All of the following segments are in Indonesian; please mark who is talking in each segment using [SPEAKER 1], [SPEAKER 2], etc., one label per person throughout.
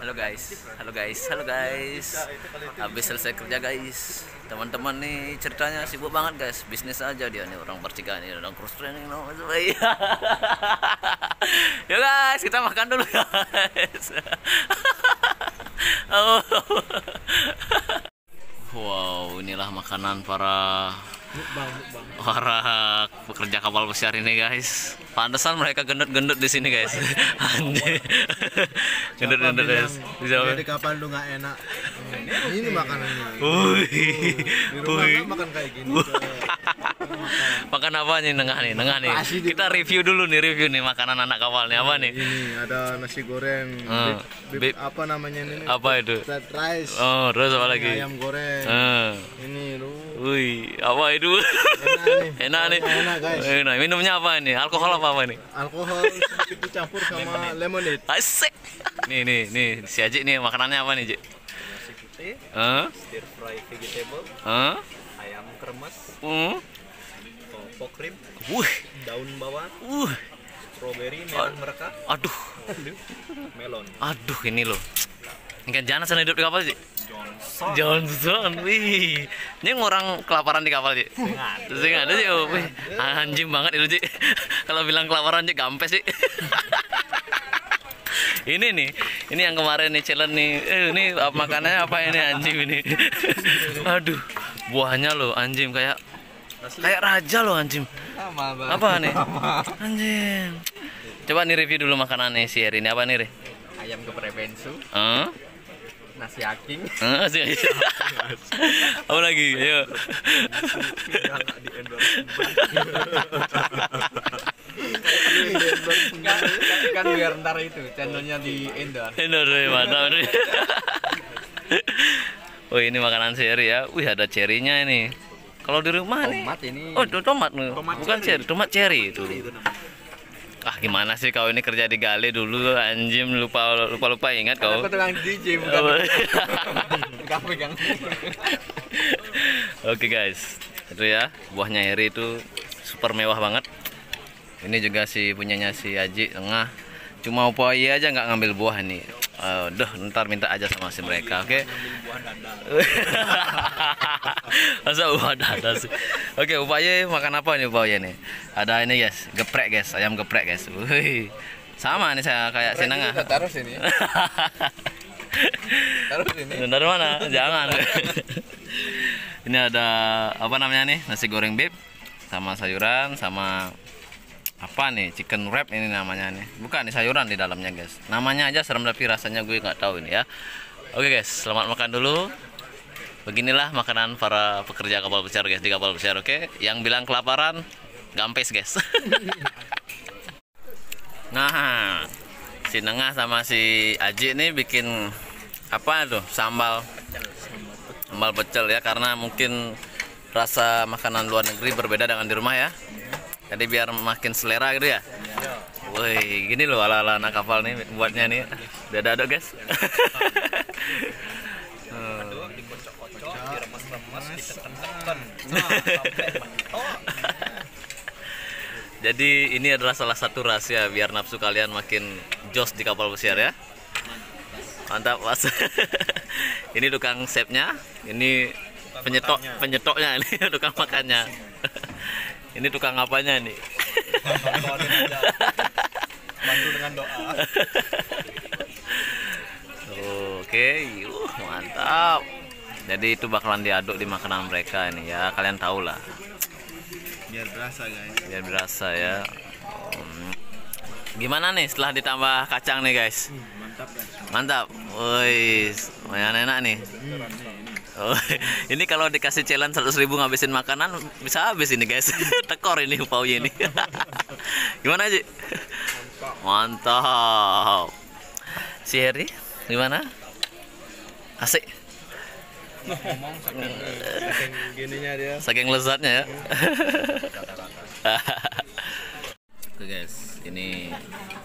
[SPEAKER 1] Halo guys, halo guys, halo guys. Habis selesai kerja guys. Teman-teman nih ceritanya sibuk banget guys. Bisnis aja dia nih, orang percikan nih, orang cross training no. Yuk guys, kita makan dulu guys. Wow, inilah makanan para pekerja kapal pesiar ini guys. Pantesan mereka gendut-gendut di sini guys. Anjir. Gendut-gendut guys.
[SPEAKER 2] Di kapal lu nggak enak. Ini makanannya. Di rumah makan kayak gini.
[SPEAKER 1] Makan apa nih nengah nih? Kita review dulu nih, makanan anak kapal nih apa nih?
[SPEAKER 2] Ini ada nasi goreng. Beef, apa namanya ini?
[SPEAKER 1] Apa itu?
[SPEAKER 2] Fried rice.
[SPEAKER 1] Oh, terus apa lagi?
[SPEAKER 2] Ayam goreng. Ini lu.
[SPEAKER 1] Wih, apa itu? Enak nih.
[SPEAKER 2] Enak guys.
[SPEAKER 1] Enak. Minumnya apa ini? Alkohol apa nih?
[SPEAKER 2] Alkohol sedikit dicampur sama lemonade.
[SPEAKER 1] Asik. Nih, si Aji nih makanannya apa nih, Ji?
[SPEAKER 3] Nasi putih, stir fry vegetable, ayam kremes, pork rib, daun bawang, strawberry merah mereka,
[SPEAKER 1] aduh,
[SPEAKER 3] melon.
[SPEAKER 1] Aduh, ini loh. Ini kan jangan hidup di kapal sih. Johnson, wih. Ini orang kelaparan di kapal sih. Sing ada sih, wih. Anjing banget itu sih. Kalau bilang kelaparan sih gampes sih. Ini yang kemarin nih challenge nih. Ini makanannya apa ini anjing ini? Aduh, buahnya loh anjing kayak raja loh anjing. Apa nih? Anjing. Coba nih review dulu makanannya si Eri ini apa nih, Re?
[SPEAKER 3] Ayam geprek bensu, nasi aking.
[SPEAKER 1] Apa lagi? Ayo.
[SPEAKER 3] Kan biar ntar itu channelnya di endorse.
[SPEAKER 1] Endorse mantap nih. Oh, ini makanan seri ya. Wih, ada cerinya ini. Kalau di rumah
[SPEAKER 3] Tomat
[SPEAKER 1] nih.
[SPEAKER 3] ini.
[SPEAKER 1] Oh, itu tomat nih. Bukan
[SPEAKER 3] cherry.
[SPEAKER 1] cherry, tomat cherry itu. Ah, gimana sih kau ini kerja di Gale dulu anjing lupa ingat kau.
[SPEAKER 3] Aku tukang DJ bukan. Enggak pegang.
[SPEAKER 1] Oke guys, itu ya buahnya Eri itu super mewah banget. Ini juga punyanya si Aji tengah. Cuma upaya aja nggak ngambil buah nih. Ntar minta aja sama si mereka, oke? Masa buah dada sih? Oke, upaya makan apa nih upaya nih? Ada ini guys, geprek guys, ayam geprek guys. Wih, sama nih saya kayak si Nengah.
[SPEAKER 3] Taruh sini. Taruh sini.
[SPEAKER 1] Dari mana? Jangan. Ini ada apa namanya nih? Nasi goreng beef sama sayuran sama apa nih, chicken wrap ini namanya nih, bukan nih sayuran di dalamnya guys, namanya aja serem tapi rasanya gue nggak tahu ini ya. Oke guys, selamat makan dulu. Beginilah makanan para pekerja kapal pesiar guys di kapal pesiar. Oke, yang bilang kelaparan gampes guys. Nah, si Nengah sama si Aji nih bikin apa tuh, sambal pecel ya, karena mungkin rasa makanan luar negeri berbeda dengan di rumah ya. Jadi biar makin selera gitu ya. Woi, gini loh ala-ala anak kapal nih buatnya nih. Dada-dada guys.
[SPEAKER 3] Dikocok-kocok, diremes-remes, diteken-teken.
[SPEAKER 1] Jadi ini adalah salah satu rahasia biar nafsu kalian makin jos di kapal pesiar ya. Mantap mas. Ini tukang chefnya, ini penyetoknya ini tukang makannya. Ini tukang apanya nih?
[SPEAKER 3] Bantu dengan doa.
[SPEAKER 1] Oke, mantap. Jadi itu bakalan diaduk di makanan mereka ini ya, kalian tahu lah.
[SPEAKER 2] Biar berasa guys.
[SPEAKER 1] Biar berasa ya. Gimana nih setelah ditambah kacang nih guys?
[SPEAKER 2] Mantap guys.
[SPEAKER 1] Mantap. Woi, lumayan enak nih. Oh, ini kalau dikasih challenge 100.000 ngabisin makanan bisa habis ini guys. Tekor ini upaunya ini. Gimana Ji? Mantap. Si Heri gimana? Asik.
[SPEAKER 2] Ngomong saking gininya dia.
[SPEAKER 1] Saking lezatnya ya. Oke guys, ini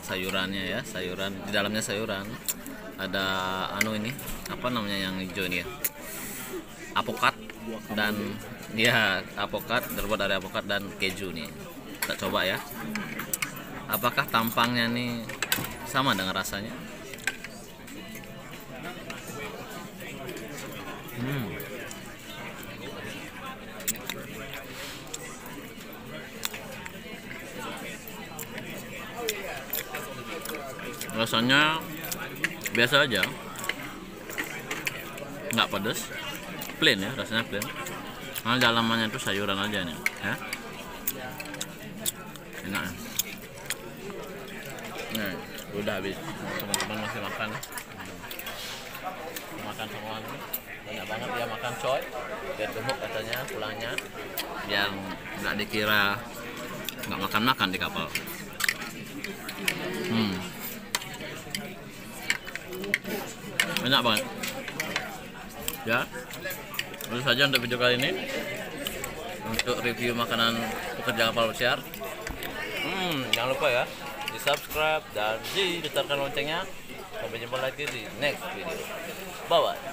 [SPEAKER 1] sayurannya ya, sayuran di dalamnya sayuran. Ada ini apa namanya yang hijau ini ya? Apokat dan apokat, terbuat dari apokat dan keju nih. Kita coba ya. Apakah tampangnya nih sama dengan rasanya? Rasanya biasa aja, nggak pedas, plain ya, rasanya plain. Karena dalamannya itu sayuran aja nih, ya. Enak. Nih, udah habis. Teman-teman masih makan. Makan semua nih. Banyak banget dia makan coy. Biar gemuk katanya pulangnya. Biar nggak dikira nggak makan-makan di kapal. Enak banget. Ya, itu saja untuk video kali ini. Untuk review makanan pekerja kapal pesiar. Jangan lupa ya, di subscribe dan digetarkan loncengnya. Sampai jumpa lagi di next video. Bye bye.